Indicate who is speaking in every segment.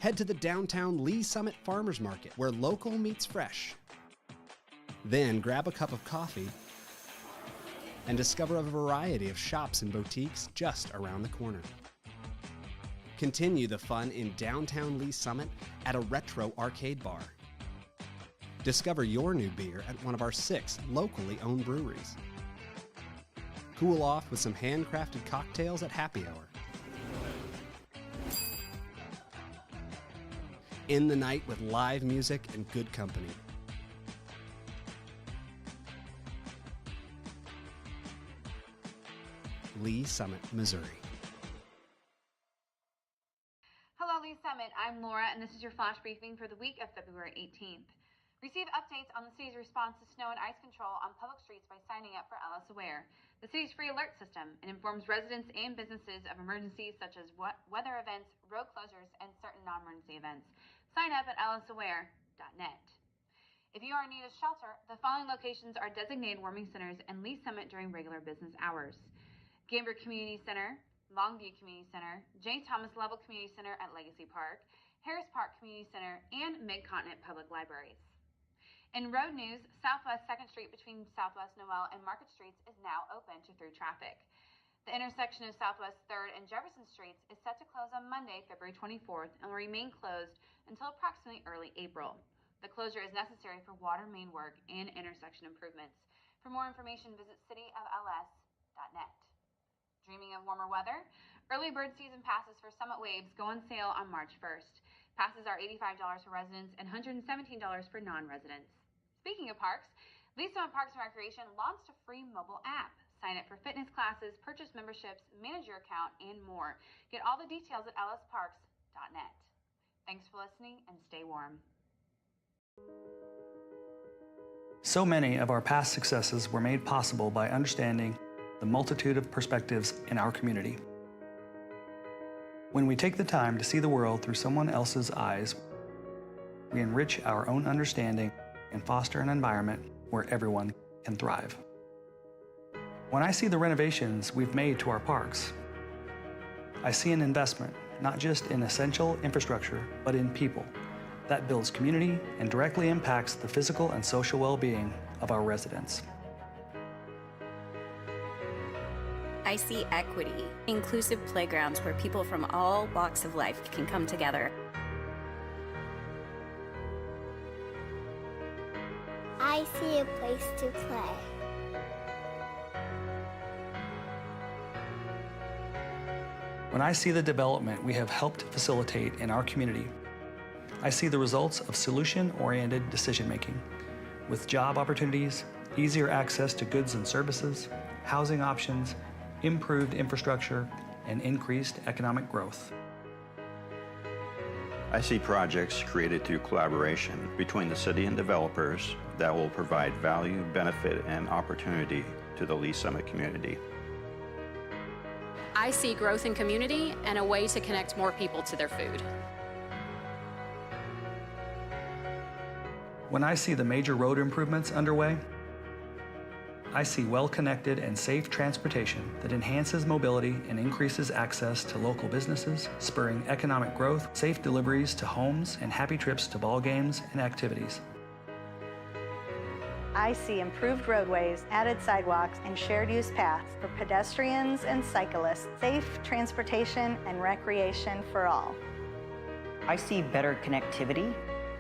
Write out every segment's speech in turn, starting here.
Speaker 1: Head to the downtown Lee Summit Farmers Market, where local meets fresh. Then grab a cup of coffee and discover a variety of shops and boutiques just around the corner. Continue the fun in downtown Lee Summit at a retro arcade bar. Discover your new beer at one of our 6 locally owned breweries. Cool off with some handcrafted cocktails at happy hour. End the night with live music and good company. Lee Summit, Missouri.
Speaker 2: Hello, Lee Summit. I'm Laura, and this is your flash briefing for the week of February 18th. Receive updates on the city's response to snow and ice control on public streets by signing up for LS Aware, the city's free alert system. It informs residents and businesses of emergencies such as weather events, road closures, and certain non-emergency events. Sign up at lsaware.net. If you are in need of shelter, the following locations are designated warming centers in Lee Summit during regular business hours: Gamber Community Center, Longview Community Center, J. Thomas Level Community Center at Legacy Park, Harris Park Community Center, and Mid-Continent Public Libraries. In road news, Southwest 2nd Street between Southwest Noel and Market Streets is now open to through traffic. The intersection of Southwest 3rd and Jefferson Streets is set to close on Monday, February 24th, and will remain closed until approximately early April. The closure is necessary for water main work and intersection improvements. For more information, visit cityofls.net. Dreaming of warmer weather? Early bird season passes for Summit Waves go on sale on March 1st. Passes are $85 for residents and $117 for non-residents. Speaking of parks, Lee Summit Parks and Recreation launched a free mobile app. Sign up for fitness classes, purchase memberships, manage your account, and more. Get all the details at lsparks.net. Thanks for listening and stay warm.
Speaker 3: So many of our past successes were made possible by understanding the multitude of perspectives in our community. When we take the time to see the world through someone else's eyes, we enrich our own understanding and foster an environment where everyone can thrive. When I see the renovations we've made to our parks, I see an investment not just in essential infrastructure, but in people that builds community and directly impacts the physical and social well-being of our residents.
Speaker 4: I see equity, inclusive playgrounds where people from all walks of life can come together.
Speaker 5: I see a place to play.
Speaker 3: When I see the development we have helped facilitate in our community, I see the results of solution-oriented decision-making, with job opportunities, easier access to goods and services, housing options, improved infrastructure, and increased economic growth.
Speaker 6: I see projects created through collaboration between the city and developers that will provide value, benefit, and opportunity to the Lee Summit community.
Speaker 7: I see growth in community and a way to connect more people to their food.
Speaker 3: When I see the major road improvements underway, I see well-connected and safe transportation that enhances mobility and increases access to local businesses, spurring economic growth, safe deliveries to homes, and happy trips to ball games and activities.
Speaker 8: I see improved roadways, added sidewalks, and shared-use paths for pedestrians and cyclists, safe transportation and recreation for all.
Speaker 9: I see better connectivity,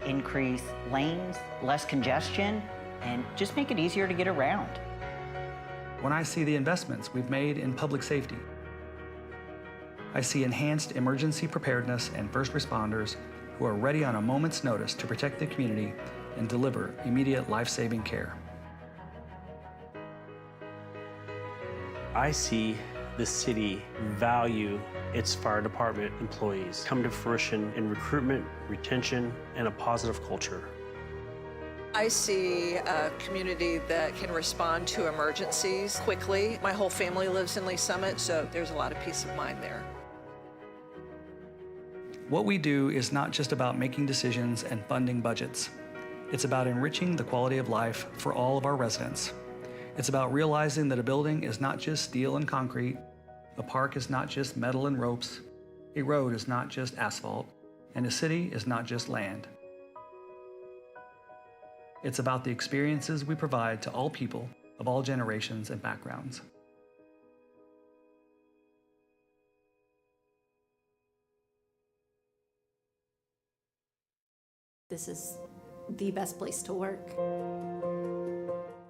Speaker 9: increased lanes, less congestion, and just make it easier to get around.
Speaker 3: When I see the investments we've made in public safety, I see enhanced emergency preparedness and first responders who are ready on a moment's notice to protect the community and deliver immediate life-saving care.
Speaker 10: I see the city value its fire department employees come to fruition in recruitment, retention, and a positive culture.
Speaker 11: I see a community that can respond to emergencies quickly. My whole family lives in Lee Summit, so there's a lot of peace of mind there.
Speaker 3: What we do is not just about making decisions and funding budgets. It's about enriching the quality of life for all of our residents. It's about realizing that a building is not just steel and concrete, a park is not just metal and ropes, a road is not just asphalt, And a city is not just land. It's about the experiences we provide to all people of all generations and backgrounds.
Speaker 12: This is the best place to work.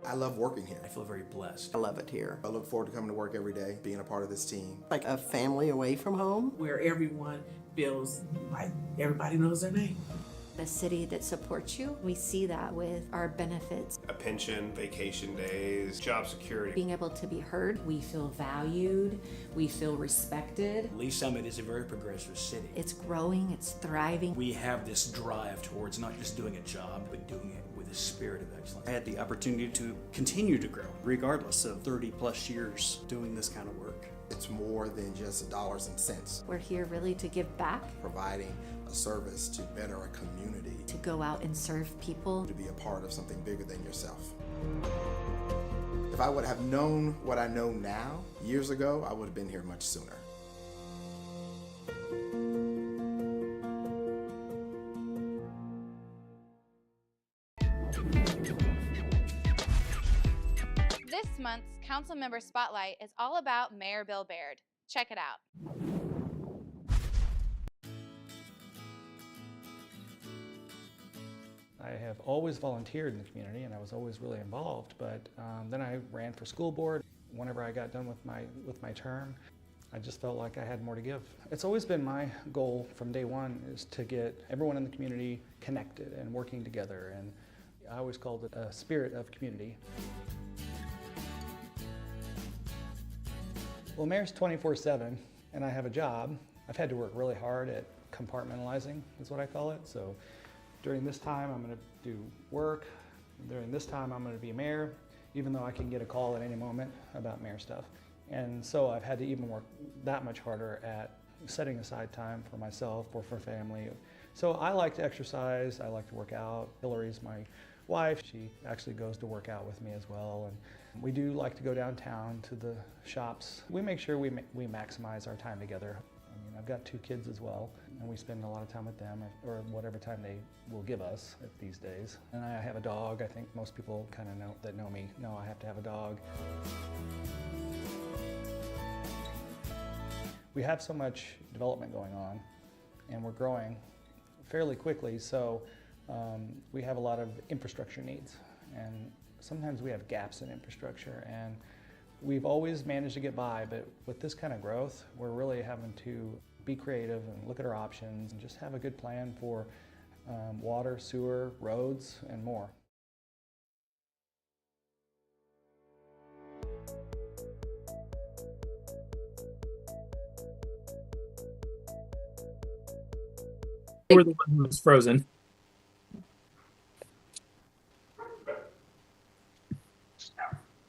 Speaker 13: I love working here.
Speaker 14: I feel very blessed.
Speaker 15: I love it here.
Speaker 13: I look forward to coming to work every day, being a part of this team.
Speaker 15: Like a family away from home.
Speaker 16: Where everyone feels like everybody knows their name.
Speaker 12: A city that supports you. We see that with our benefits.
Speaker 17: A pension, vacation days, job security.
Speaker 12: Being able to be heard.
Speaker 18: We feel valued. We feel respected.
Speaker 14: Lee Summit is a very progressive city.
Speaker 12: It's growing, it's thriving.
Speaker 14: We have this drive towards not just doing a job, but doing it with a spirit of excellence.
Speaker 19: I had the opportunity to continue to grow, regardless of 30 plus years doing this kind of work.
Speaker 13: It's more than just dollars and cents.
Speaker 12: We're here really to give back.
Speaker 13: Providing a service to better a community.
Speaker 12: To go out and serve people.
Speaker 13: To be a part of something bigger than yourself. If I would have known what I know now, years ago, I would have been here much sooner.
Speaker 2: This month's Council Member Spotlight is all about Mayor Bill Baird. Check it out.
Speaker 3: I have always volunteered in the community and I was always really involved, but then I ran for school board. Whenever I got done with my term, I just felt like I had more to give. It's always been my goal from day one is to get everyone in the community connected and working together, and I always called it a spirit of community. Well, mayor's 24/7 and I have a job. I've had to work really hard at compartmentalizing, is what I call it. So during this time, I'm going to do work. During this time, I'm going to be mayor, even though I can get a call at any moment about mayor stuff. And so I've had to even work that much harder at setting aside time for myself or for family. So I like to exercise, I like to work out. Hillary's my wife. She actually goes to work out with me as well. And we do like to go downtown to the shops. We make sure we maximize our time together. I mean, I've got 2 kids as well, and we spend a lot of time with them, or whatever time they will give us these days. And I have a dog. I think most people kind of know me know I have to have a dog. We have so much development going on, and we're growing fairly quickly, so we have a lot of infrastructure needs, and sometimes we have gaps in infrastructure, and we've always managed to get by, but with this kind of growth, we're really having to be creative and look at our options and just have a good plan for water, sewer, roads, and more.
Speaker 20: You were the one who was frozen.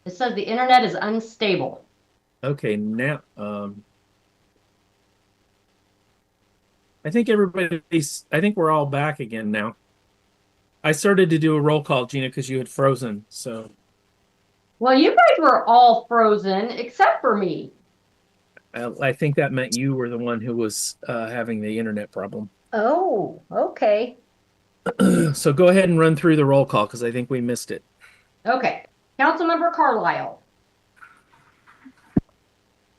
Speaker 21: It says the internet is unstable.
Speaker 20: Okay, now I think we're all back again now. I started to do a roll call, Gina, because you had frozen. So.
Speaker 21: Well, you guys were all frozen except for me.
Speaker 20: I think that meant you were the one who was having the internet problem.
Speaker 21: Oh, okay.
Speaker 20: So go ahead and run through the roll call because I think we missed it.
Speaker 21: Okay. Councilmember Carlisle.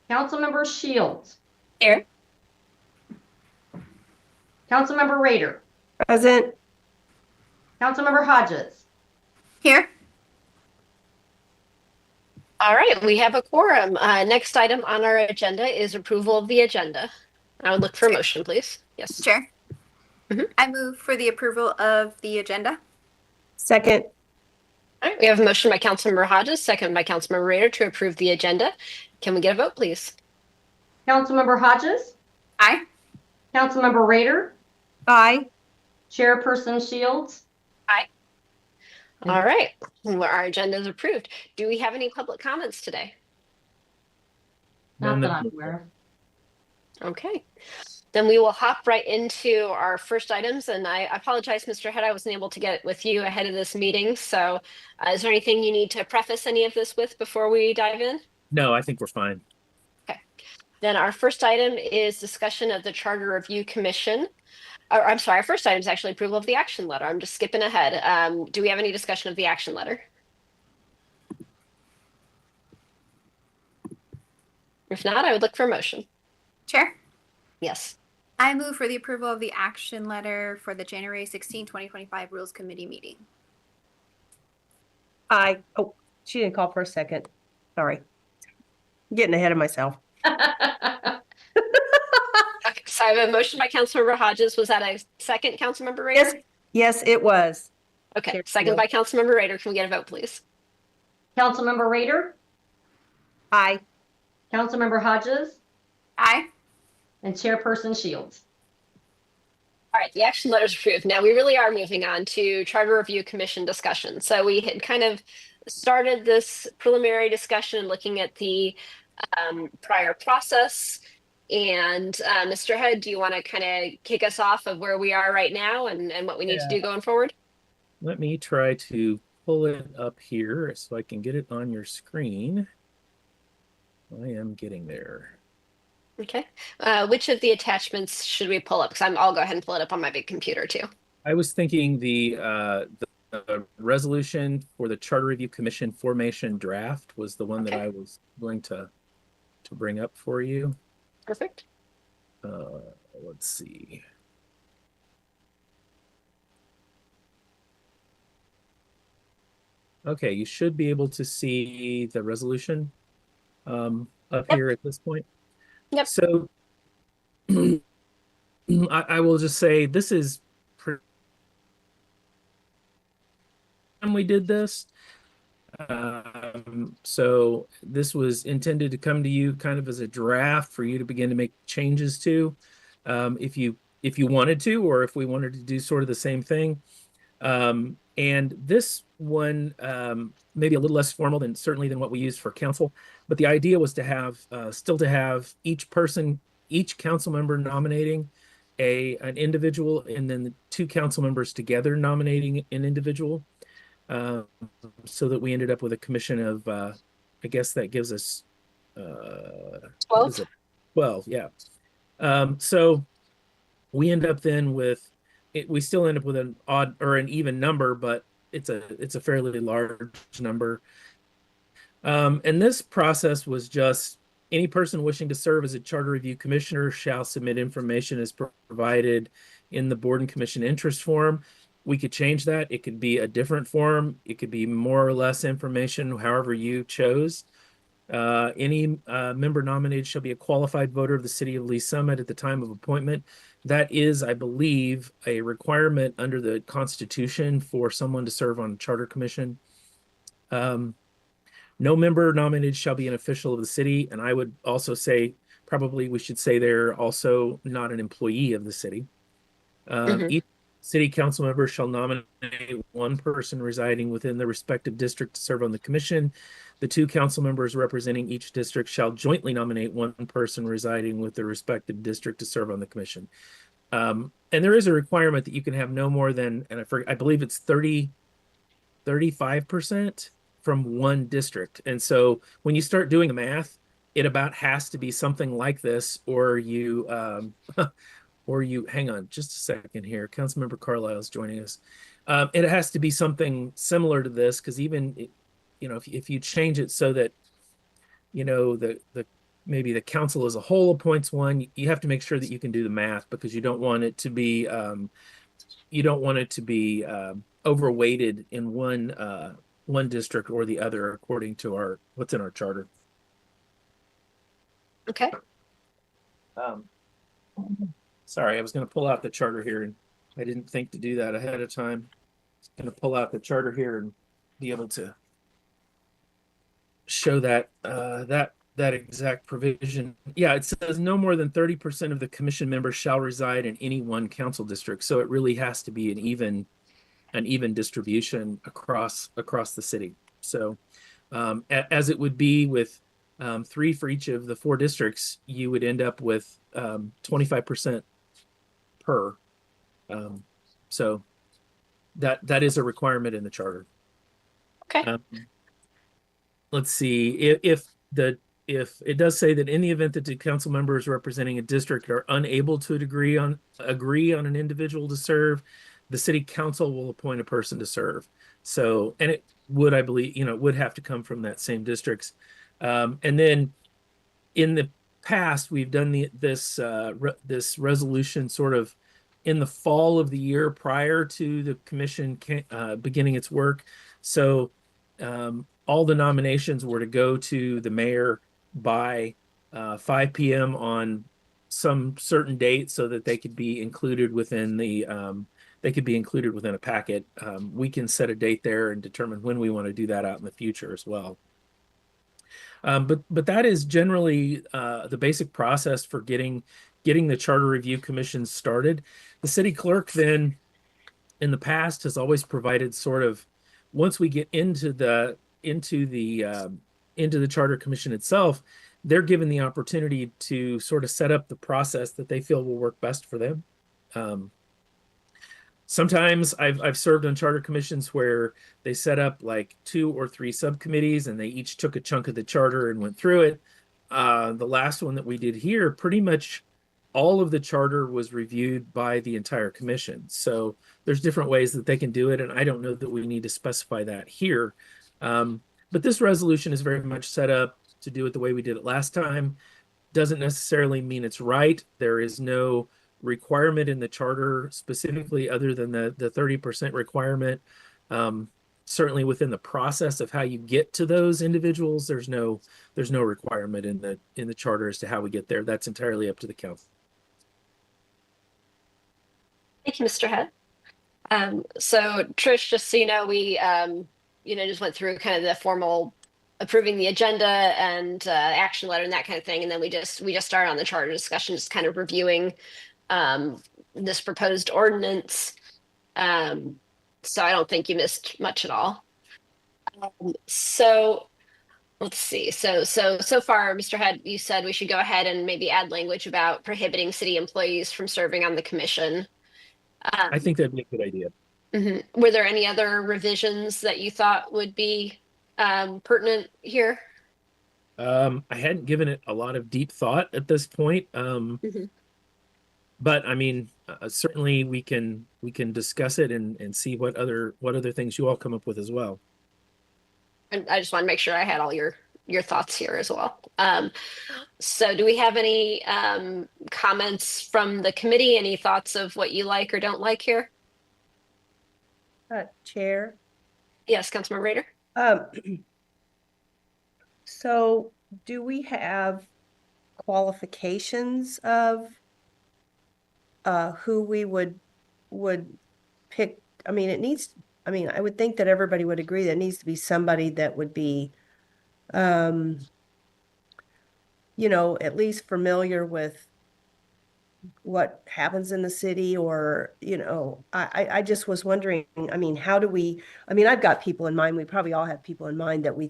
Speaker 21: Councilmember Shields.
Speaker 22: Here.
Speaker 21: Councilmember Rader.
Speaker 22: Present.
Speaker 21: Councilmember Hodges.
Speaker 22: Here. All right, we have a quorum. Next item on our agenda is approval of the agenda. I would look for a motion, please. Yes.
Speaker 23: Chair. I move for the approval of the agenda.
Speaker 22: Second. All right, we have a motion by Councilmember Hodges, second by Councilmember Rader to approve the agenda. Can we get a vote, please?
Speaker 21: Councilmember Hodges.
Speaker 23: Aye.
Speaker 21: Councilmember Rader.
Speaker 22: Aye.
Speaker 21: Chairperson Shields.
Speaker 22: Aye. All right, well, our agenda is approved. Do we have any public comments today?
Speaker 21: Not that I'm aware
Speaker 22: of. Okay. Then we will hop right into our first items. And I apologize, Mr. Head, I wasn't able to get with you ahead of this meeting. So is there anything you need to preface any of this with before we dive in?
Speaker 20: No, I think we're fine.
Speaker 22: Okay. Then our first item is discussion of the Charter Review Commission. I'm sorry, our first item is actually approval of the action letter. I'm just skipping ahead. Do we have any discussion of the action letter? If not, I would look for a motion.
Speaker 23: Chair,
Speaker 22: Yes.
Speaker 23: I move for the approval of the action letter for the January 16, 2025 Rules Committee meeting.
Speaker 15: Oh, she didn't call for a second. Sorry. I'm getting ahead of myself.
Speaker 22: Okay, so I have a motion by Councilmember Hodges. Was that a second, Councilmember Rader?
Speaker 15: Yes, it was.
Speaker 22: Okay, second by Councilmember Rader. Can we get a vote, please?
Speaker 21: Councilmember Rader,
Speaker 15: Aye.
Speaker 21: Councilmember Hodges,
Speaker 23: Aye.
Speaker 21: and Chairperson Shields.
Speaker 22: All right, the action letter is approved. Now we really are moving on to Charter Review Commission discussion. So we had kind of started this preliminary discussion looking at the prior process. And Mr. Head, do you want to kind of kick us off of where we are right now and what we need to do going forward?
Speaker 20: Let me try to pull it up here so I can get it on your screen. I am getting there.
Speaker 22: Okay. Which of the attachments should we pull up? Because I'll go ahead and pull it up on my big computer too.
Speaker 20: I was thinking the resolution for the Charter Review Commission formation draft was the one that I was going to bring up for you.
Speaker 22: Perfect.
Speaker 20: Let's see. Okay, you should be able to see the resolution up here at this point.
Speaker 22: Yep.
Speaker 20: So I will just say this is when we did this. So this was intended to come to you kind of as a draft for you to begin to make changes to, if you wanted to, or if we wanted to do sort of the same thing. And this one maybe a little less formal than what we used for council, but the idea was to have still to have each council member nominating an individual, and then the two council members together nominating an individual, so that we ended up with a commission of I guess that gives us
Speaker 22: 12.
Speaker 20: 12, yeah. So we end up then with we still end up with an odd or an even number, but it's a fairly large number. And this process was just any person wishing to serve as a charter review commissioner shall submit information as provided in the board and commission interest form. We could change that. It could be a different form. It could be more or less information, however you chose. Any member nominated shall be a qualified voter of the city of Lee Summit at the time of appointment. That is, I believe, a requirement under the Constitution for someone to serve on a charter commission. No member nominated shall be an official of the city. And I would also say, probably we should say they're also not an employee of the city. Each city council member shall nominate one person residing within the respective district to serve on the commission. The two council members representing each district shall jointly nominate one person residing with the respective district to serve on the commission. And there is a requirement that you can have no more than, and I believe it's 35% from one district. And so when you start doing the math, it about has to be something like this, or you hang on just a second here. Councilmember Carlisle is joining us. It has to be something similar to this, because even, if you change it so that, maybe the council as a whole appoints one, you have to make sure that you can do the math, because you don't want it to be, overweighted in one district or the other according to what's in our charter.
Speaker 22: Okay.
Speaker 20: Sorry, I was going to pull out the charter here, and I didn't think to do that ahead of time. I'm going to pull out the charter here and be able to show that that exact provision. Yeah, it says no more than 30% of the commission members shall reside in any one council district. So it really has to be an even distribution across the city. So as it would be with 3 for each of the 4 districts, you would end up with 25% per. So that is a requirement in the charter.
Speaker 22: Okay.
Speaker 20: Let's see, if the if it does say that in the event that the council members representing a district are unable to agree on an individual to serve, the city council will appoint a person to serve. So, and it would, I believe, it would have to come from that same districts. And then in the past, we've done this resolution sort of in the fall of the year prior to the commission beginning its work. So all the nominations were to go to the mayor by 5 p.m. on some certain date so that they could be included within a packet. We can set a date there and determine when we want to do that out in the future as well. But that is generally the basic process for getting the Charter Review Commission started. The city clerk then, in the past, has always provided sort of, once we get into the Charter Commission itself, they're given the opportunity to sort of set up the process that they feel will work best for them. Sometimes I've served on charter commissions where they set up like 2 or 3 subcommittees and they each took a chunk of the charter and went through it. The last one that we did here, pretty much all of the charter was reviewed by the entire commission. So there's different ways that they can do it, and I don't know that we need to specify that here. But this resolution is very much set up to do it the way we did it last time. Doesn't necessarily mean it's right. There is no requirement in the charter specifically other than the 30% requirement. Certainly within the process of how you get to those individuals, there's no requirement in the charter as to how we get there. That's entirely up to the council.
Speaker 22: Thank you, Mr. Head. So Trish, just so you know, we just went through kind of the formal approving the agenda and action letter and that kind of thing, and then we just started on the charter discussion, just kind of reviewing this proposed ordinance. So I don't think you missed much at all. So let's see. So far, Mr. Head, you said we should go ahead and maybe add language about prohibiting city employees from serving on the commission.
Speaker 20: I think that'd be a good idea.
Speaker 22: Mm-hmm. Were there any other revisions that you thought would be pertinent here?
Speaker 20: I hadn't given it a lot of deep thought at this point. But I mean, certainly we can discuss it and see what other things you all come up with as well.
Speaker 22: And I just want to make sure I had all your thoughts here as well. So do we have any comments from the committee? Any thoughts of what you like or don't like here?
Speaker 15: Chair?
Speaker 22: Yes, Councilmember Rader.
Speaker 15: So do we have qualifications of who we would pick? I mean, I would think that everybody would agree that it needs to be somebody that would be, at least familiar with what happens in the city, or, I just was wondering, how do we, I've got people in mind. We probably all have people in mind that we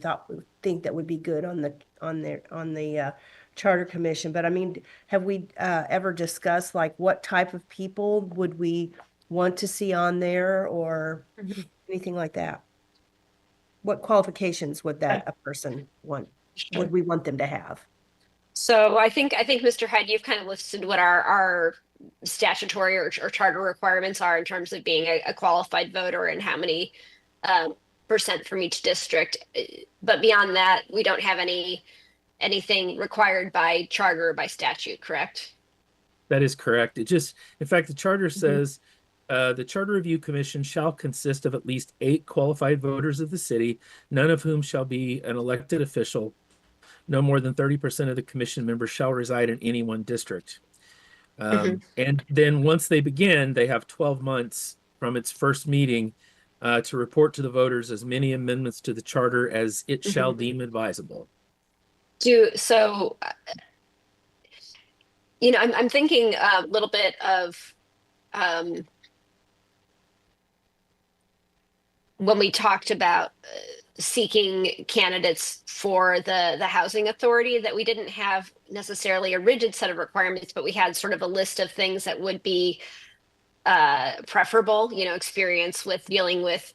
Speaker 15: think that would be good on the Charter Commission. But have we ever discussed like what type of people would we want to see on there, or anything like that? What qualifications would a person want? Would we want them to have?
Speaker 22: So I think Mr. Head, you've kind of listed what our statutory or charter requirements are in terms of being a qualified voter and how many percent from each district. But beyond that, we don't have anything required by charter or by statute, correct?
Speaker 20: That is correct. In fact, the charter says the Charter Review Commission shall consist of at least 8 qualified voters of the city, none of whom shall be an elected official. No more than 30% of the commission members shall reside in any one district. And then once they begin, they have 12 months from its first meeting to report to the voters as many amendments to the charter as it shall deem advisable.
Speaker 22: I'm thinking a little bit of when we talked about seeking candidates for the housing authority, that we didn't have necessarily a rigid set of requirements, but we had sort of a list of things that would be preferable, experience with dealing with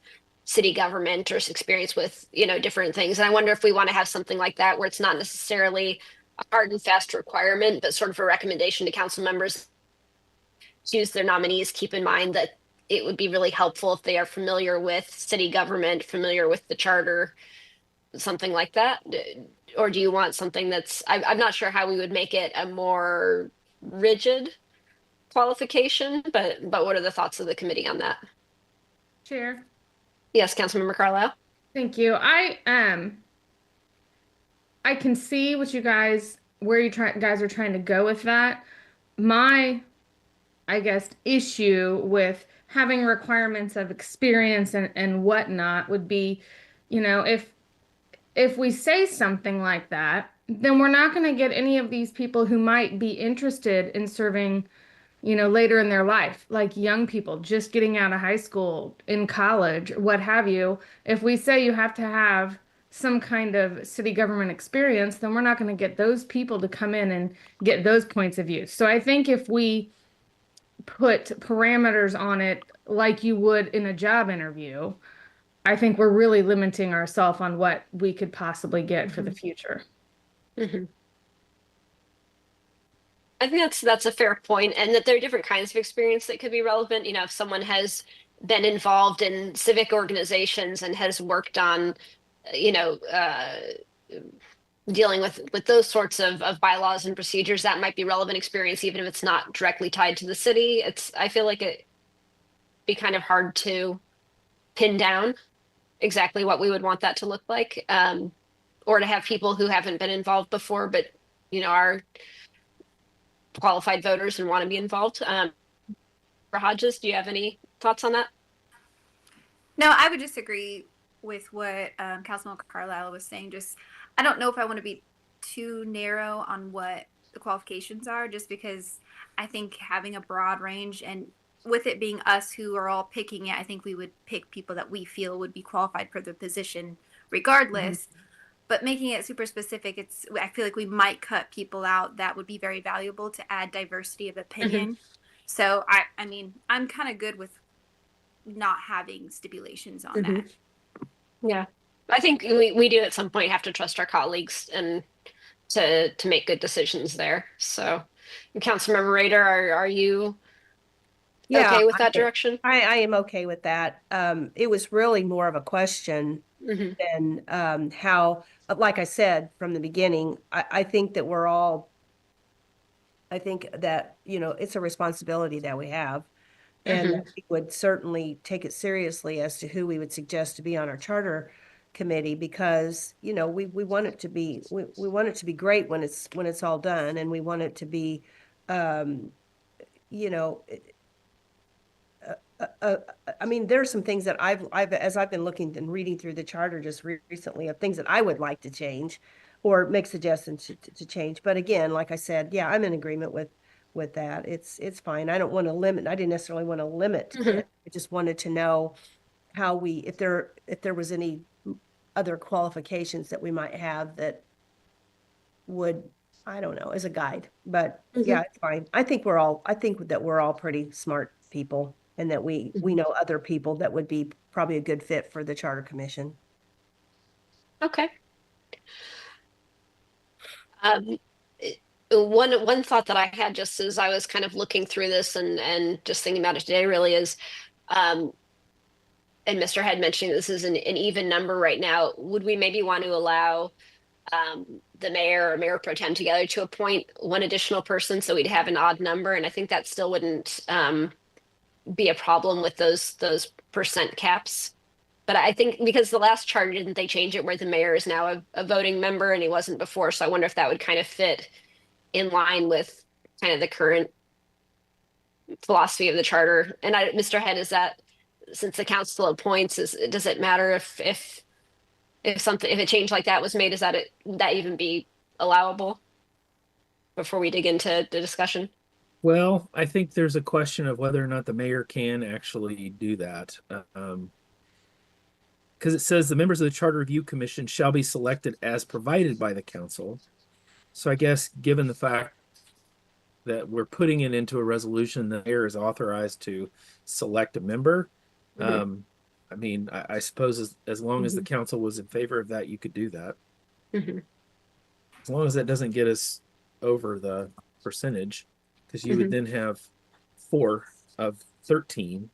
Speaker 22: city government or experience with, different things. And I wonder if we want to have something like that where it's not necessarily a hard and fast requirement, but sort of a recommendation to council members choose their nominees. Keep in mind that it would be really helpful if they are familiar with city government, familiar with the charter, something like that. Or do you want something that's, I'm not sure how we would make it a more rigid qualification, but what are the thoughts of the committee on that?
Speaker 1: Chair.
Speaker 22: Yes, Councilmember Carlisle.
Speaker 1: Thank you. I can see what you guys, where you guys are trying to go with that. My, I guess, issue with having requirements of experience and whatnot would be, if we say something like that, then we're not going to get any of these people who might be interested in serving, later in their life, like young people just getting out of high school, in college, what have you. If we say you have to have some kind of city government experience, then we're not going to get those people to come in and get those points of view. So I think if we put parameters on it like you would in a job interview, I think we're really limiting ourselves on what we could possibly get for the future.
Speaker 22: Mm-hmm. I think that's a fair point, and that there are different kinds of experience that could be relevant. If someone has been involved in civic organizations and has worked on, dealing with those sorts of bylaws and procedures, that might be relevant experience, even if it's not directly tied to the city. I feel like it'd be kind of hard to pin down exactly what we would want that to look like, or to have people who haven't been involved before, but are qualified voters and want to be involved. Hodges, do you have any thoughts on that?
Speaker 23: No, I would just agree with what Councilman Carlisle was saying. I don't know if I want to be too narrow on what the qualifications are, just because I think having a broad range, and with it being us who are all picking it, I think we would pick people that we feel would be qualified for the position regardless. Mm-hmm. But making it super specific, I feel like we might cut people out that would be very valuable to add diversity of opinion. Mm-hmm. So I mean, I'm kind of good with not having stipulations on
Speaker 22: mm-hmm.
Speaker 23: that.
Speaker 22: Yeah, I think we do at some point have to trust our colleagues and to make good decisions there. So, Councilmember Rader, are you okay with that direction?
Speaker 15: I am okay with that. It was really more of a question mm-hmm. than how, like I said from the beginning, I think that it's a responsibility that we have. And mm-hmm. we would certainly take it seriously as to who we would suggest to be on our charter committee, because we want it to be we want it to be great when it's all done, and we want it to be I mean, there's some things that as I've been looking and reading through the charter just recently, of things that I would like to change or make suggestions to change. But again, like I said, yeah, I'm in agreement with that. It's fine. I don't want to limit. I didn't necessarily want to limit mm-hmm. it. I just wanted to know how if there was any other qualifications that we might have that would, I don't know, as a guide. But mm-hmm. yeah, it's fine. I think that we're all pretty smart people, and that we know other people that would be probably a good fit for the Charter Commission.
Speaker 22: Okay. One thought that I had just as I was kind of looking through this and just thinking about it today really is, and Mr. Head mentioning this is an even number right now, would we maybe want to allow the mayor or mayor pro tem together to appoint one additional person, so we'd have an odd number? And I think that still wouldn't be a problem with those percent caps. But I think because the last charter, didn't they change it where the mayor is now a voting member and he wasn't before? So I wonder if that would kind of fit in line with kind of the current philosophy of the charter. And Mr. Head, is that, since the council appoints, does it matter if a change like that was made? Would that even be allowable before we dig into the discussion?
Speaker 20: Well, I think there's a question of whether or not the mayor can actually do that. Because it says the members of the Charter Review Commission shall be selected as provided by the council. So I guess given the fact that we're putting it into a resolution, the mayor is authorized to select a member. I mean, I suppose as long as the council was in favor of that, you could do that. As long as that doesn't get us over the percentage, because you would then have 4 of 13.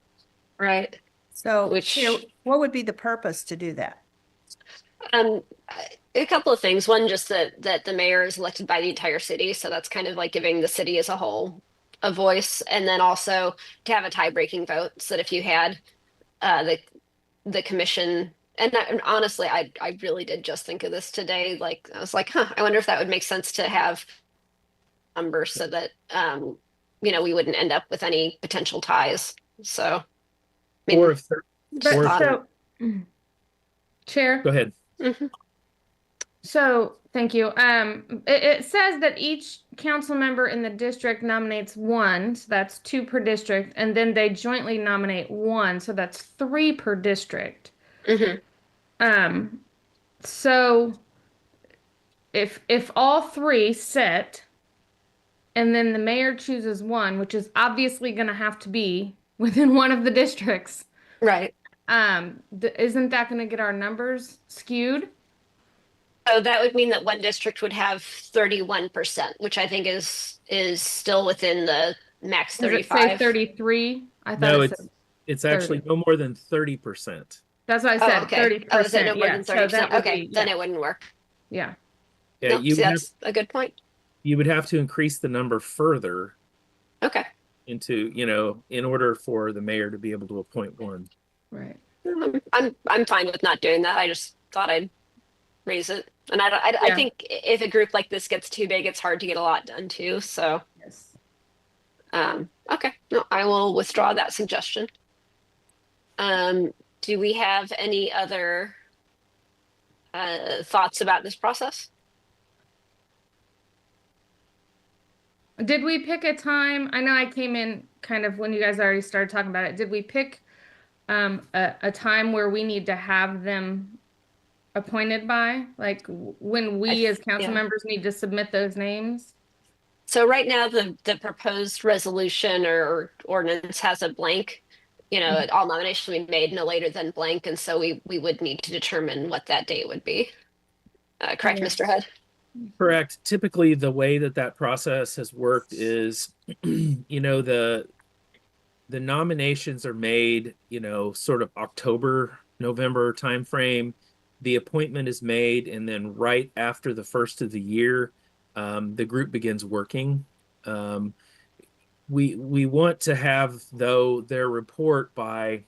Speaker 22: Right.
Speaker 15: So,
Speaker 22: Which,
Speaker 15: what would be the purpose to do that?
Speaker 22: A couple of things. One, just that the mayor is elected by the entire city, so that's kind of like giving the city as a whole a voice, and then also to have a tie-breaking vote, so that if you had the commission, and honestly, I really did just think of this today. Like, I was like, I wonder if that would make sense to have numbers so that we wouldn't end up with any potential ties. So,
Speaker 1: Chair.
Speaker 20: Go ahead.
Speaker 1: So, thank you. It says that each council member in the district nominates 1, so that's 2 per district, and then they jointly nominate 1, so that's 3 per district. So if all 3 sit, and then the mayor chooses 1, which is obviously going to have to be within one of the districts,
Speaker 22: right?
Speaker 1: Isn't that going to get our numbers skewed?
Speaker 22: So that would mean that one district would have 31%, which I think is still within the max 35.
Speaker 1: Does it say 33? I thought
Speaker 20: no, it's actually no more than 30%.
Speaker 1: That's what I said. 30%.
Speaker 22: Oh, is it no more than 30%?
Speaker 1: So
Speaker 22: okay, then it wouldn't work.
Speaker 1: Yeah.
Speaker 20: Yeah,
Speaker 22: no, that's a good point.
Speaker 20: You would have to increase the number further.
Speaker 22: Okay.
Speaker 20: Into, in order for the mayor to be able to appoint 1.
Speaker 1: Right.
Speaker 22: I'm fine with not doing that. I just thought I'd raise it. And I think if a group like this gets too big, it's hard to get a lot done too. So,
Speaker 1: yes.
Speaker 22: Okay, no, I will withdraw that suggestion. Do we have any other thoughts about this process?
Speaker 1: Did we pick a time? I know I came in kind of when you guys already started talking about it. Did we pick a time where we need to have them appointed by, like when we as council members need to submit those names?
Speaker 22: So right now the proposed resolution or ordinance has a blank, all nominations will be made no later than blank, and so we would need to determine what that date would be. Correct, Mr. Head?
Speaker 20: Correct. Typically the way that process has worked is the nominations are made sort of October, November timeframe. The appointment is made, and then right after the first of the year, the group begins working. We want to have, though, their report by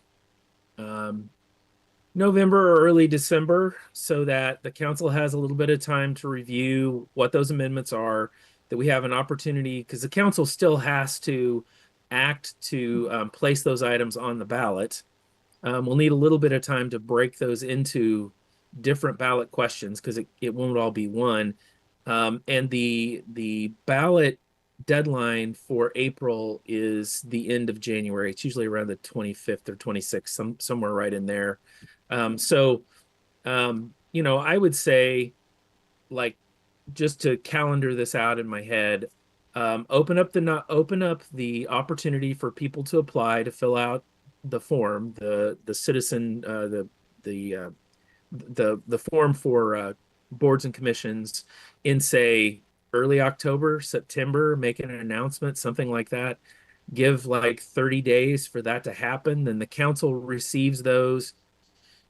Speaker 20: November or early December, so that the council has a little bit of time to review what those amendments are, that we have an opportunity, because the council still has to act to place those items on the ballot. We'll need a little bit of time to break those into different ballot questions, because it won't all be one. And the ballot deadline for April is the end of January. It's usually around the 25th or 26th, somewhere right in there. I would say, like, just to calendar this out in my head, open up the opportunity for people to apply to fill out the form, the citizen, the form for boards and commissions in, say, early October, September, make an announcement, something like that. Give like 30 days for that to happen. Then the council receives those.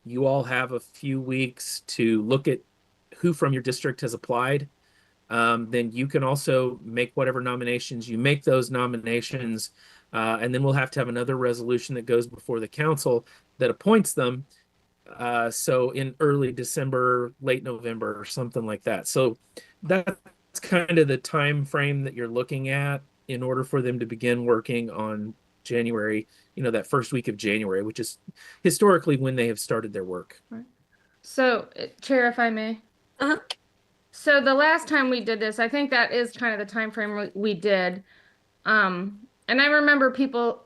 Speaker 20: You all have a few weeks to look at who from your district has applied. Then you can also make whatever nominations. You make those nominations, and then we'll have to have another resolution that goes before the council that appoints them. So in early December, late November, or something like that. So that's kind of the time frame that you're looking at in order for them to begin working on January, that first week of January, which is historically when they have started their work.
Speaker 1: Right. So, Chair, if I may. So the last time we did this, I think that is kind of the time frame we did. And I remember people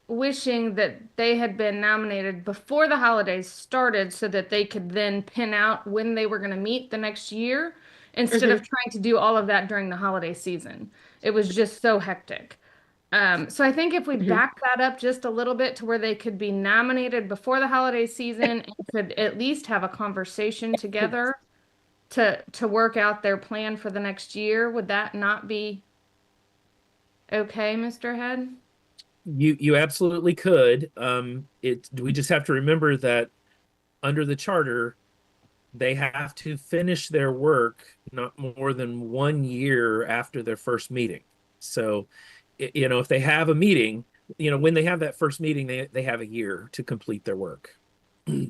Speaker 1: wishing that they had been nominated before the holidays started, so that they could then pin out when they were going to meet the next year, instead of trying to do all of that during the holiday season. It was just so hectic. So I think if we back that up just a little bit to where they could be nominated before the holiday season and could at least have a conversation together to work out their plan for the next year, would that not be okay, Mr. Head?
Speaker 20: You absolutely could. We just have to remember that under the charter, they have to finish their work not more than 1 year after their first meeting. So, if they have a meeting, when they have that first meeting, they have a year to complete their work.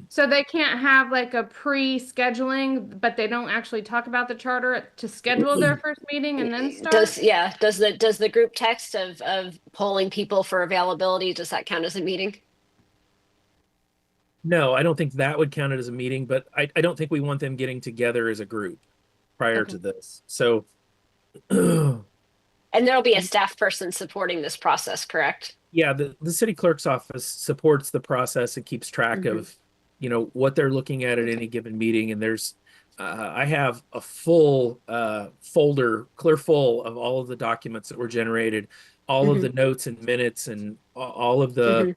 Speaker 1: So they can't have like a pre-scheduling, but they don't actually talk about the charter to schedule their first meeting and then start?
Speaker 22: Does the group text of polling people for availability, does that count as a meeting?
Speaker 20: No, I don't think that would count it as a meeting, but I don't think we want them getting together as a group prior to this. So
Speaker 22: and there'll be a staff person supporting this process, correct?
Speaker 20: Yeah, the city clerk's office supports the process and keeps track of, what they're looking at any given meeting. And there's, I have a full folder, clear full of all of the documents that were generated, all of the notes and minutes, and all of the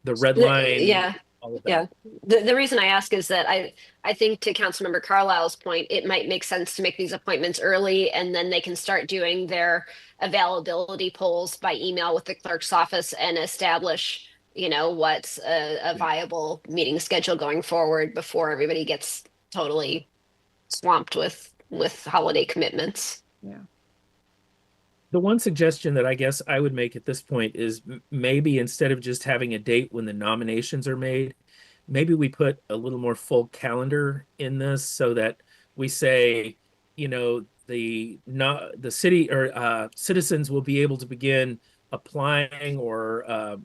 Speaker 20: red line.
Speaker 22: Yeah.
Speaker 20: All of
Speaker 22: Yeah.
Speaker 20: that.
Speaker 22: The reason I ask is that I think, to Councilmember Carlisle's point, it might make sense to make these appointments early, and then they can start doing their availability polls by email with the clerk's office and establish, what's a viable meeting schedule going forward before everybody gets totally swamped with holiday commitments.
Speaker 1: Yeah.
Speaker 20: The one suggestion that I guess I would make at this point is maybe instead of just having a date when the nominations are made, maybe we put a little more full calendar in this so that we say, the city or citizens will be able to begin applying or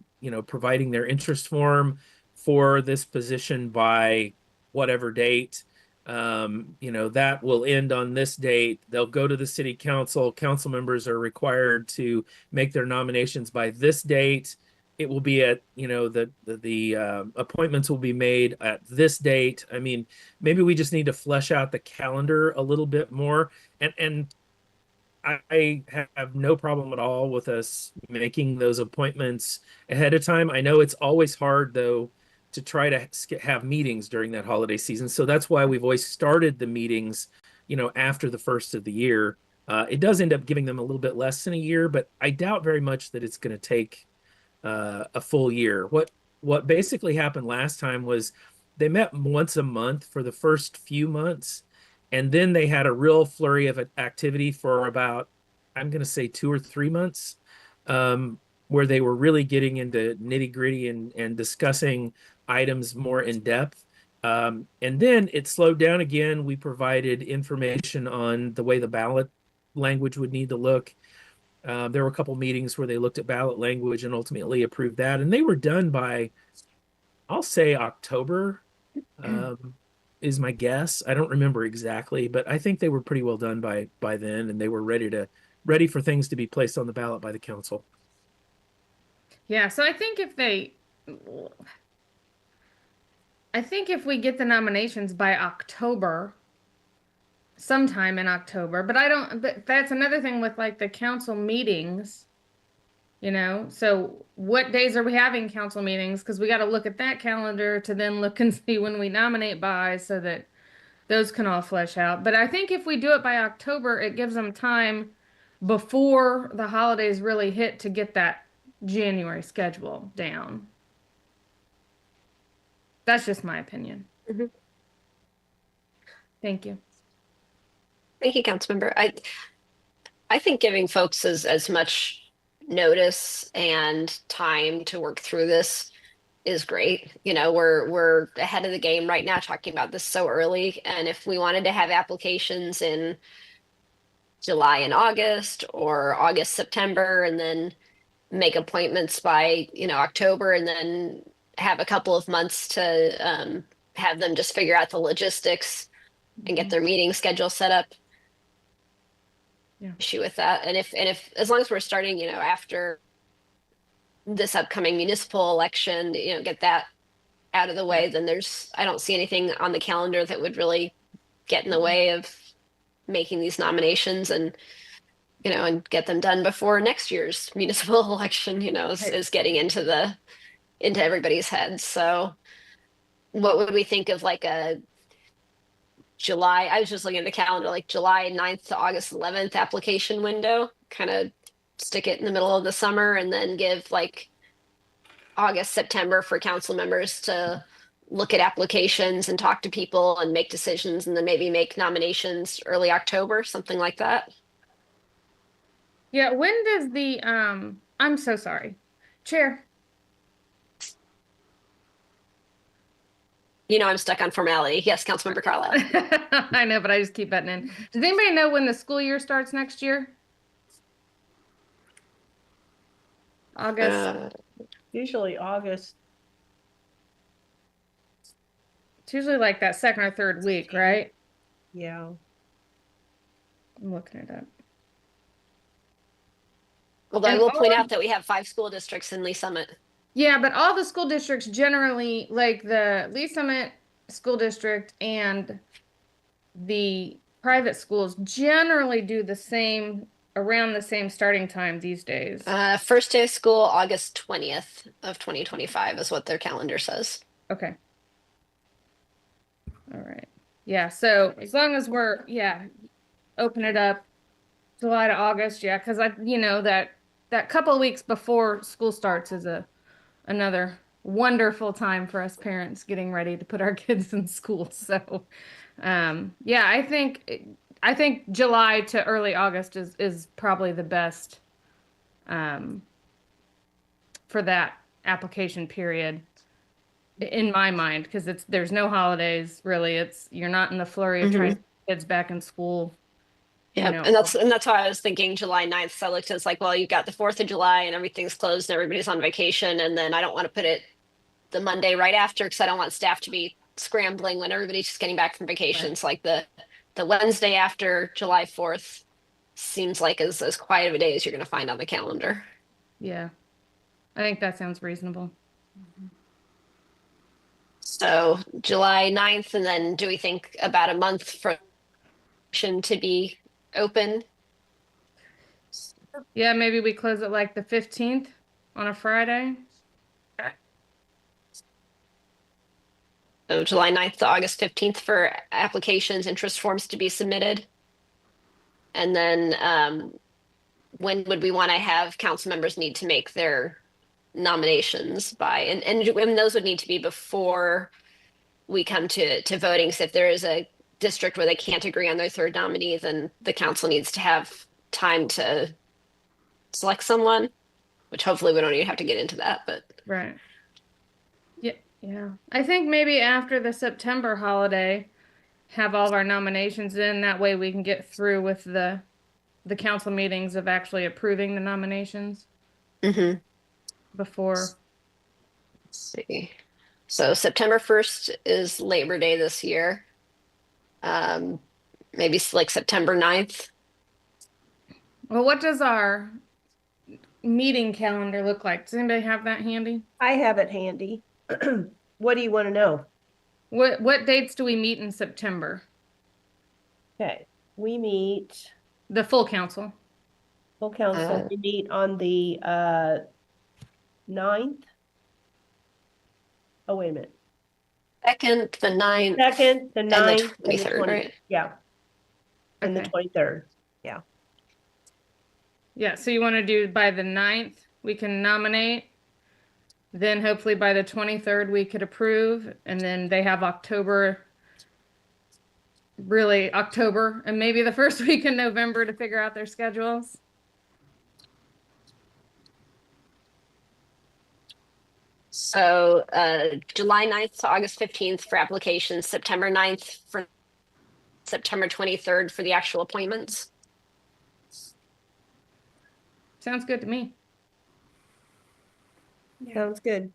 Speaker 20: providing their interest form for this position by whatever date. That will end on this date. They'll go to the city council. Council members are required to make their nominations by this date. It will be at, the appointments will be made at this date. I mean, maybe we just need to flesh out the calendar a little bit more. And I have no problem at all with us making those appointments ahead of time. I know it's always hard, though, to try to have meetings during that holiday season. So that's why we've always started the meetings, after the first of the year. It does end up giving them a little bit less than a year, but I doubt very much that it's going to take a full year. What basically happened last time was they met once a month for the first few months, and then they had a real flurry of activity for about, I'm going to say 2 or 3 months, where they were really getting into nitty gritty and discussing items more in depth. And then it slowed down again. We provided information on the way the ballot language would need to look. There were a couple meetings where they looked at ballot language and ultimately approved that. And they were done by, I'll say October, is my guess. I don't remember exactly, but I think they were pretty well done by then, and they were ready for things to be placed on the ballot by the council.
Speaker 1: Yeah, so I think if we get the nominations by October, sometime in October, but that's another thing with like the council meetings, so what days are we having council meetings? Because we got to look at that calendar to then look and see when we nominate by, so that those can all flesh out. But I think if we do it by October, it gives them time before the holidays really hit to get that January schedule down. That's just my opinion. Thank you.
Speaker 22: Thank you, Councilmember. I think giving folks as much notice and time to work through this is great. We're ahead of the game right now talking about this so early. And if we wanted to have applications in July and August, or August, September, and then make appointments by, October, and then have a couple of months to have them just figure out the logistics and get their meeting schedule set up. Issue with that. And if as long as we're starting, after this upcoming municipal election, get that out of the way, then I don't see anything on the calendar that would really get in the way of making these nominations. And and get them done before next year's municipal election, is getting into everybody's heads. So what would we think of like a July? I was just looking at the calendar, like July 9th to August 11th application window, kind of stick it in the middle of the summer and then give like August, September for council members to look at applications and talk to people and make decisions, and then maybe make nominations early October, something like that.
Speaker 1: Yeah, when does the I'm so sorry. Chair.
Speaker 22: I'm stuck on formality. Yes, Councilmember Carlisle.
Speaker 1: I know, but I just keep butting in. Does anybody know when the school year starts next year? August.
Speaker 15: Usually August.
Speaker 1: It's usually like that second or third week, right?
Speaker 15: Yeah.
Speaker 1: I'm looking it up.
Speaker 22: Although I will point out that we have 5 school districts in Lee Summit.
Speaker 1: Yeah, but all the school districts generally, like the Lee Summit School District and the private schools, generally do around the same starting time these days.
Speaker 22: First day of school, August 20th of 2025 is what their calendar says.
Speaker 1: Okay. All right. Yeah, so as long as we're, open it up July to August, because that couple of weeks before school starts is another wonderful time for us parents getting ready to put our kids in school. So, I think July to early August is probably the best for that application period in my mind, because there's no holidays really. You're not in the flurry of trying to get kids back in school.
Speaker 22: Yeah, and that's why I was thinking July 9th. So I looked and it's like, well, you've got the 4th of July and everything's closed and everybody's on vacation. And then I don't want to put it the Monday right after, because I don't want staff to be scrambling when everybody's just getting back from vacations. Right. Like the Wednesday after July 4th seems like as quiet of a day as you're going to find on the calendar.
Speaker 1: Yeah, I think that sounds reasonable.
Speaker 22: So July 9th, and then do we think about a month for to be open?
Speaker 1: Yeah, maybe we close it like the 15th on a Friday.
Speaker 22: So July 9th to August 15th for applications, interest forms to be submitted. And then when would we want to have council members need to make their nominations by? And those would need to be before we come to voting. So if there is a district where they can't agree on their third nominee, then the council needs to have time to select someone, which hopefully we don't even have to get into that, but.
Speaker 1: Right. Yeah. I think maybe after the September holiday, have all of our nominations in. That way we can get through with the council meetings of actually approving the nominations. Before.
Speaker 22: Let's see. So September 1st is Labor Day this year. Maybe like September 9th.
Speaker 1: Well, what does our meeting calendar look like? Does anybody have that handy?
Speaker 15: I have it handy. What do you want to know?
Speaker 1: What dates do we meet in September?
Speaker 15: Okay, we meet
Speaker 1: the full council.
Speaker 15: Full council. We meet on the 9th. Oh, wait a minute.
Speaker 22: 2nd, the 9th.
Speaker 15: 2nd, the 9th,
Speaker 22: and the 23rd, right?
Speaker 15: Yeah. And
Speaker 1: okay.
Speaker 15: The 23rd. Yeah.
Speaker 1: Yeah, so you want to do by the 9th, we can nominate. Then hopefully by the 23rd, we could approve. And then they have October, and maybe the first week in November to figure out their schedules.
Speaker 22: So July 9th to August 15th for applications, September 9th for September 23rd for the actual appointments.
Speaker 1: Sounds good to me.
Speaker 15: Sounds good.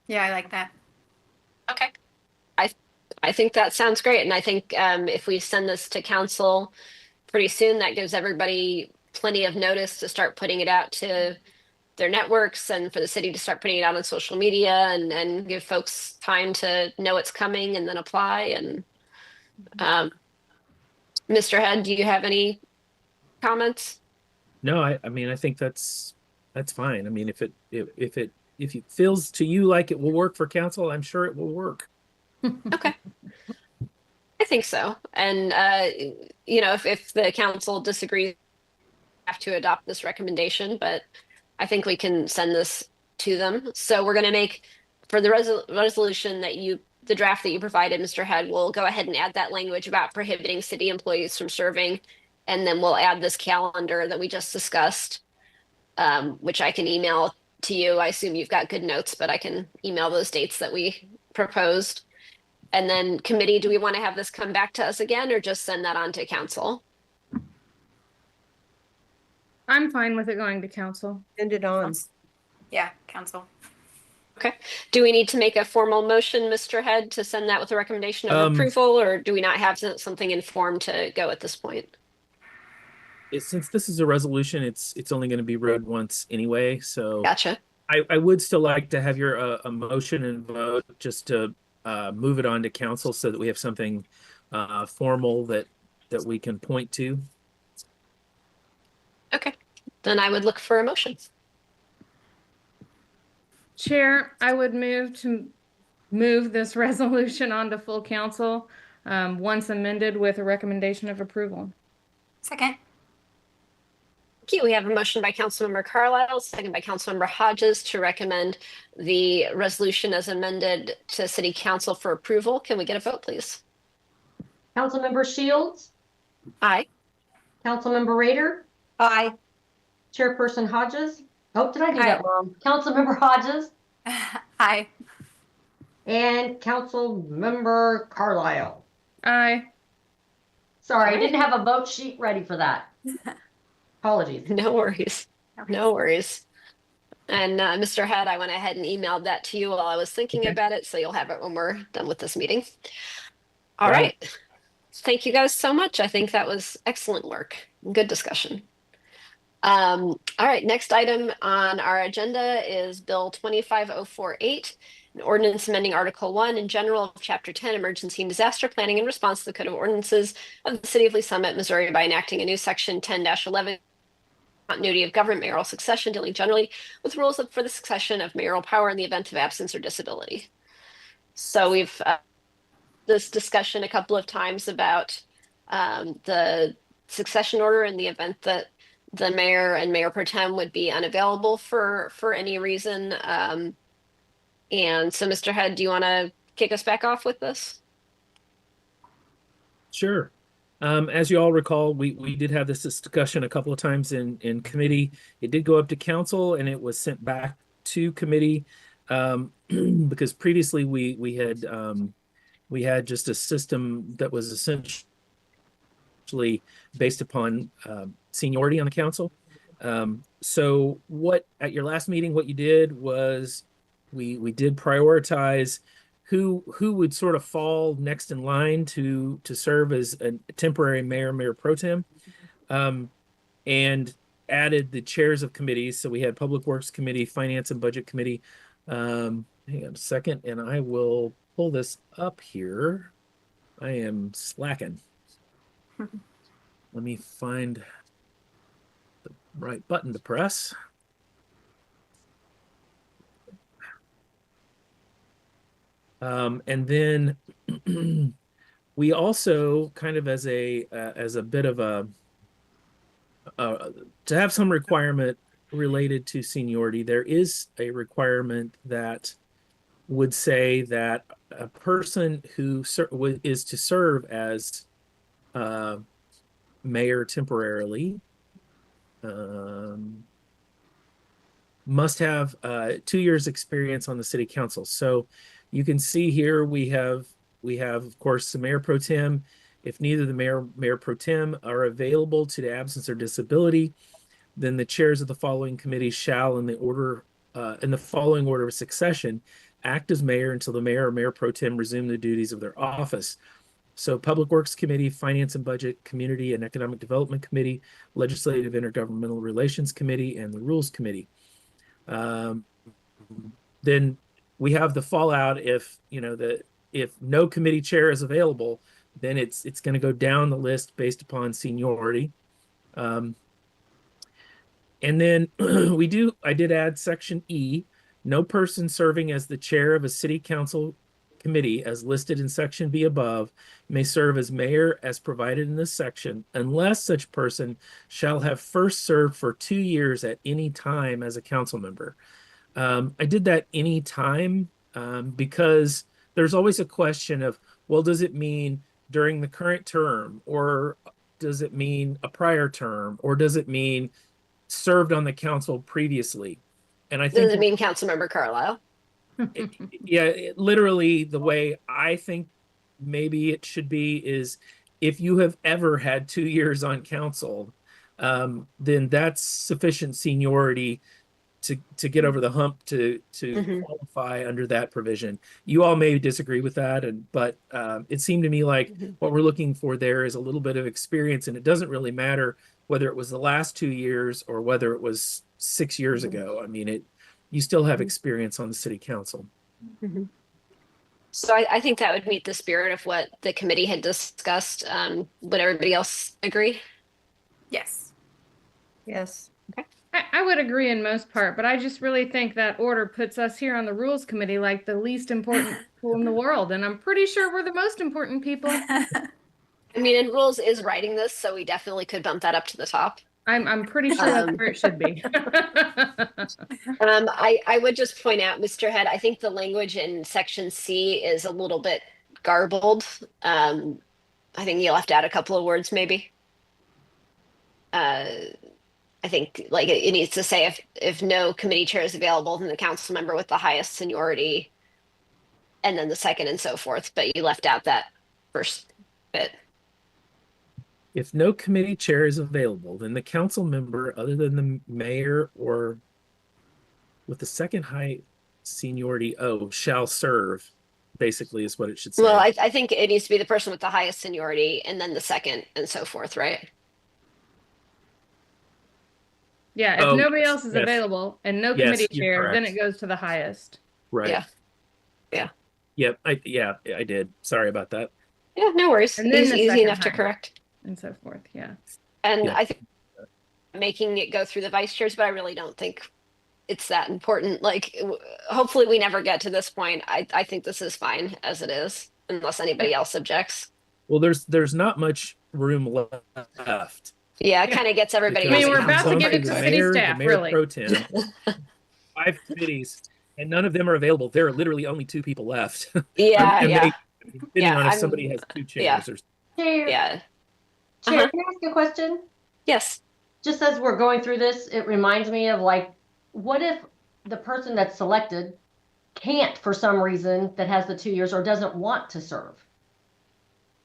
Speaker 23: Yeah, I like that.
Speaker 22: Okay. I think that sounds great. And I think if we send this to council pretty soon, that gives everybody plenty of notice to start putting it out to their networks and for the city to start putting it out on social media and give folks time to know it's coming and then apply. And Mr. Head, do you have any comments?
Speaker 20: No, I mean, I think that's fine. I mean, if it feels to you like it will work for council, I'm sure it will work.
Speaker 22: Okay. I think so. And, if the council disagrees, have to adopt this recommendation, but I think we can send this to them. So we're going to make, for the resolution that the draft that you provided, Mr. Head, we'll go ahead and add that language about prohibiting city employees from serving. And then we'll add this calendar that we just discussed, which I can email to you. I assume you've got good notes, but I can email those dates that we proposed. And then committee, do we want to have this come back to us again or just send that on to council?
Speaker 1: I'm fine with it going to council.
Speaker 15: Send it on.
Speaker 23: Yeah, council.
Speaker 22: Okay. Do we need to make a formal motion, Mr. Head, to send that with a recommendation of approval, or do we not have something informed to go at this point?
Speaker 20: Since this is a resolution, it's only going to be read once anyway. So
Speaker 22: gotcha.
Speaker 20: I would still like to have your a motion and vote just to move it on to council so that we have something formal that we can point to.
Speaker 22: Okay, then I would look for a motion.
Speaker 1: Chair, I would move this resolution onto full council once amended with a recommendation of approval.
Speaker 23: Second.
Speaker 22: Thank you. We have a motion by Councilmember Carlisle, second by Councilmember Hodges to recommend the resolution as amended to City Council for approval. Can we get a vote, please?
Speaker 21: Councilmember Shields?
Speaker 22: Aye.
Speaker 21: Councilmember Rader?
Speaker 23: Aye.
Speaker 21: Chairperson Hodges? Oh, did I do
Speaker 23: Aye.
Speaker 21: that wrong? Councilmember Hodges?
Speaker 23: Aye.
Speaker 21: And Councilmember Carlisle?
Speaker 1: Aye.
Speaker 21: Sorry, I didn't have a vote sheet ready for that. Apologies.
Speaker 22: No worries. No worries. And Mr. Head, I went ahead and emailed that to you while I was thinking about it, so you'll have it when we're done with this meeting. All right. Thank you guys so much. I think that was excellent work. Good discussion. All right, next item on our agenda is Bill 25048, an ordinance amending Article 1 in general of Chapter 10, Emergency and Disaster Planning in response to the Code of Ordinances of the City of Lee Summit, Missouri, by enacting a new Section 10-11, continuity of government mayoral succession, dealing generally with rules for the succession of mayoral power in the event of absence or disability. So we've this discussion a couple of times about the succession order in the event that the mayor and mayor pro tem would be unavailable for any reason. And so, Mr. Head, do you want to kick us back off with this?
Speaker 20: Sure. As you all recall, we did have this discussion a couple of times in committee. It did go up to council and it was sent back to committee because previously we had just a system that was essentially based upon seniority on the council. So what at your last meeting, what you did was we did prioritize who would sort of fall next in line to serve as a temporary mayor pro tem, and added the chairs of committees. So we had Public Works Committee, Finance and Budget Committee. Hang on a second, and I will pull this up here. I am slacking. Let me find the right button to press. And then we also kind of as a bit of a to have some requirement related to seniority, there is a requirement that would say that a person who is to serve as mayor temporarily must have 2 years experience on the city council. So you can see here we have of course the mayor pro tem. If neither the mayor pro tem are available to the absence or disability, then the chairs of the following committees shall in the following order of succession act as mayor until the mayor or mayor pro tem resume the duties of their office. So Public Works Committee, Finance and Budget, Community and Economic Development Committee, Legislative Intergovernmental Relations Committee, and the Rules Committee. Then we have the fallout if no committee chair is available, then it's going to go down the list based upon seniority. And then I did add section E, no person serving as the chair of a city council committee as listed in section B above may serve as mayor as provided in this section unless such person shall have first served for 2 years at any time as a council member. I did that any time because there's always a question of, well, does it mean during the current term, or does it mean a prior term, or does it mean served on the council previously? And I think
Speaker 22: Does it mean Councilmember Carlisle?
Speaker 20: literally the way I think maybe it should be is if you have ever had 2 years on council, then that's sufficient seniority to get over the hump to qualify under that provision. You all may disagree with that, but it seemed to me like what we're looking for there is a little bit of experience, and it doesn't really matter whether it was the last 2 years or whether it was 6 years ago. I mean, you still have experience on the city council.
Speaker 22: So I think that would meet the spirit of what the committee had discussed. Would everybody else agree?
Speaker 23: Yes.
Speaker 15: Yes.
Speaker 1: I would agree in most part, but I just really think that order puts us here on the rules committee like the least important people in the world, and I'm pretty sure we're the most important people.
Speaker 22: I mean, and rules is writing this, so we definitely could bump that up to the top.
Speaker 1: I'm pretty sure that's where it should be.
Speaker 22: I would just point out, Mr. Head, I think the language in section C is a little bit garbled. I think you left out a couple of words, maybe. I think like it needs to say if no committee chair is available, then the council member with the highest seniority, and then the second and so forth. But you left out that first bit.
Speaker 20: If no committee chair is available, then the council member other than the mayor or with the second high seniority shall serve, basically is what it should say.
Speaker 22: Well, I think it needs to be the person with the highest seniority and then the second and so forth, right?
Speaker 1: Yeah, if nobody else is available and no committee chair, then it goes to the highest.
Speaker 20: Right.
Speaker 22: Yeah.
Speaker 20: Yep. I did. Sorry about that.
Speaker 22: Yeah, no worries.
Speaker 1: And then
Speaker 22: easy enough to correct.
Speaker 1: And so forth, yeah.
Speaker 22: And I think making it go through the vice chairs, but I really don't think it's that important. Like, hopefully we never get to this point. I think this is fine as it is, unless anybody else objects.
Speaker 20: Well, there's not much room left.
Speaker 22: Yeah, it kind of gets everybody.
Speaker 1: I mean, we're about to give it to city staff, really.
Speaker 20: Pro Tem, 5 committees, and none of them are available. There are literally only 2 people left.
Speaker 22: Yeah,
Speaker 20: depending on if somebody has 2 chairs.
Speaker 22: Yeah.
Speaker 21: Chair, can I ask a question?
Speaker 22: Yes.
Speaker 21: Just as we're going through this, it reminds me of like, what if the person that's selected can't, for some reason, that has the 2 years or doesn't want to serve?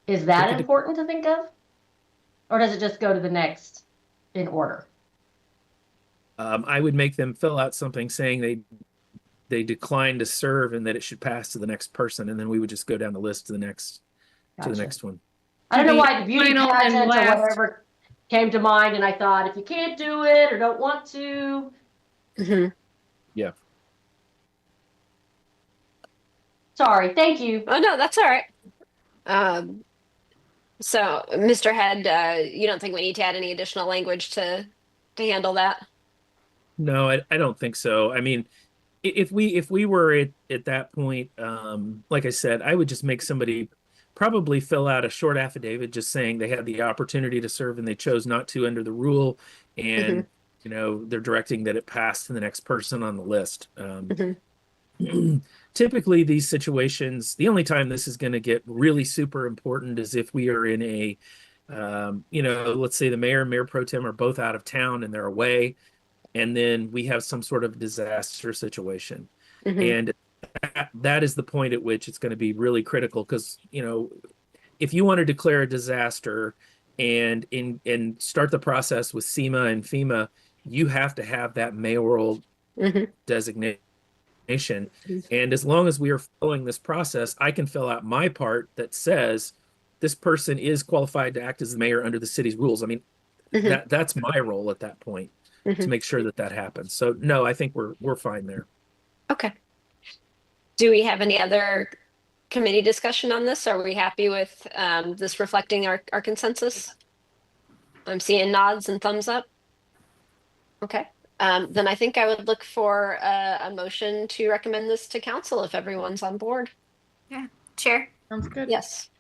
Speaker 21: Is that important to think of? Or does it just go to the next in order?
Speaker 20: I would make them fill out something saying they decline to serve and that it should pass to the next person, and then we would just go down the list to the next one.
Speaker 21: I don't know why the beauty pageant or whatever came to mind, and I thought if you can't do it or don't want to.
Speaker 20: Yeah.
Speaker 21: Sorry. Thank you.
Speaker 22: Oh no, that's all right. So, Mr. Head, you don't think we need to add any additional language to handle that?
Speaker 20: No, I don't think so. I mean, if we were at that point, like I said, I would just make somebody probably fill out a short affidavit just saying they had the opportunity to serve and they chose not to under the rule, and they're directing that it passed to the next person on the list. Typically these situations, the only time this is going to get really super important is if we are in a let's say the mayor and mayor pro tem are both out of town and they're away, and then we have some sort of disaster situation. And that is the point at which it's going to be really critical, because if you want to declare a disaster and start the process with SEMA and FEMA, you have to have that mayoral designation. And as long as we are following this process, I can fill out my part that says this person is qualified to act as the mayor under the city's rules. I mean, that's my role at that point to make sure that happens. So no, I think we're fine there.
Speaker 22: Okay. Do we have any other committee discussion on this? Are we happy with this reflecting our consensus? I'm seeing nods and thumbs up. Okay. Then I think I would look for a motion to recommend this to council if everyone's on board.
Speaker 23: Yeah. Chair.
Speaker 1: Sounds good.
Speaker 22: Yes.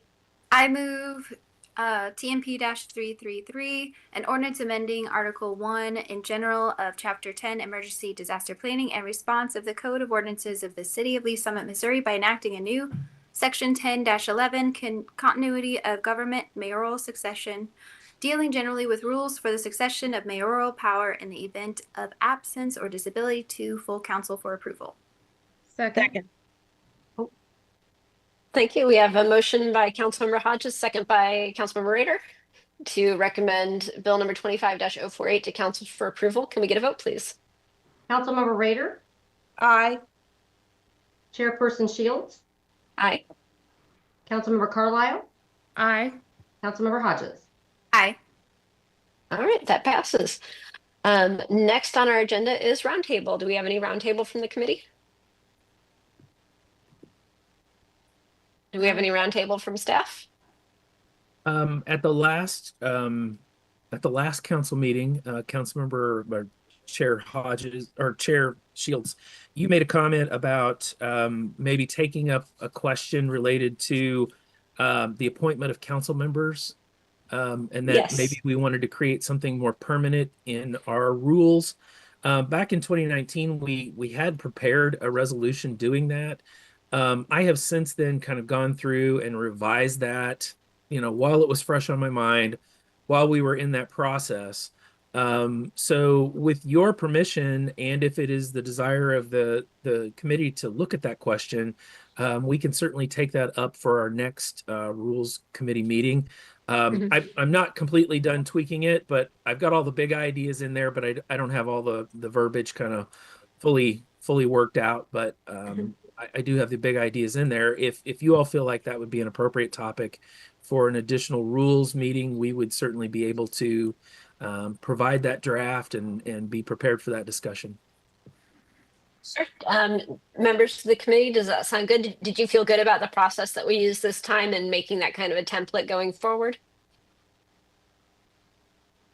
Speaker 23: I move TMP-333, an ordinance amending Article 1 in general of Chapter 10 Emergency Disaster Planning and Response of the Code of Ordinances of the City of Lee Summit, Missouri by enacting a new Section 10-11 Continuity of Government Mayoral Succession, dealing generally with rules for the succession of mayoral power in the event of absence or disability to full council for approval.
Speaker 1: Second.
Speaker 22: Thank you. We have a motion by Councilmember Hodges, second by Councilmember Rader, to recommend Bill number 25-048 to council for approval. Can we get a vote, please?
Speaker 21: Councilmember Rader?
Speaker 15: Aye.
Speaker 21: Chairperson Shields?
Speaker 22: Aye.
Speaker 21: Councilmember Carlisle?
Speaker 1: Aye.
Speaker 21: Councilmember Hodges?
Speaker 23: Aye.
Speaker 22: All right, that passes. Next on our agenda is Roundtable. Do we have any Roundtable from the committee? Do we have any Roundtable from staff?
Speaker 20: At the last council meeting, Councilmember or Chair Hodges or Chair Shields, you made a comment about maybe taking up a question related to the appointment of council members, and that
Speaker 22: Yes.
Speaker 20: maybe we wanted to create something more permanent in our rules. Back in 2019, we had prepared a resolution doing that. I have since then kind of gone through and revised that, while it was fresh on my mind, while we were in that process. So with your permission, and if it is the desire of the committee to look at that question, we can certainly take that up for our next Rules Committee meeting. I'm not completely done tweaking it, but I've got all the big ideas in there, but I don't have all the verbiage kind of fully worked out. But I do have the big ideas in there. If you all feel like that would be an appropriate topic for an additional rules meeting, we would certainly be able to provide that draft and be prepared for that discussion.
Speaker 22: Sure. Members of the committee, does that sound good? Did you feel good about the process that we used this time and making that kind of a template going forward?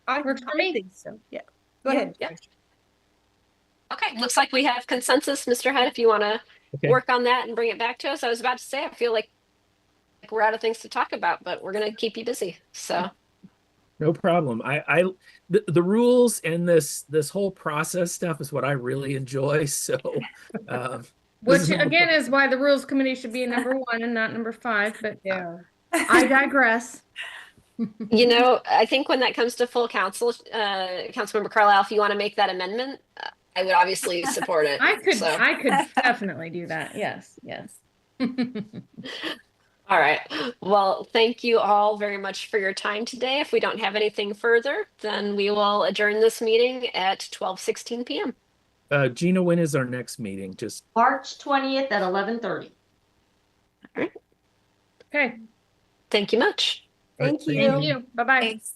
Speaker 15: I think so. Yeah. Go ahead.
Speaker 22: Yeah. Okay. Looks like we have consensus, Mr. Head, if you want to work on that and bring it back to us. I was about to say, I feel like we're out of things to talk about, but we're going to keep you busy. So.
Speaker 20: No problem. The rules and this whole process stuff is what I really enjoy. So,
Speaker 1: which again is why the Rules Committee should be number 1 and not number 5. But
Speaker 15: yeah,
Speaker 1: I digress.
Speaker 22: I think when that comes to full council, Councilmember Carlisle, if you want to make that amendment, I would obviously support it.
Speaker 1: I could definitely do that. Yes.
Speaker 22: All right. Well, thank you all very much for your time today. If we don't have anything further, then we will adjourn this meeting at 12:16 p.m.
Speaker 20: Gina, when is our next meeting? Just
Speaker 21: March 20th at 11:30.
Speaker 22: All right.
Speaker 1: Okay.
Speaker 22: Thank you much.
Speaker 15: Thank you.
Speaker 1: Thank you. Bye-bye.
Speaker 23: Thanks.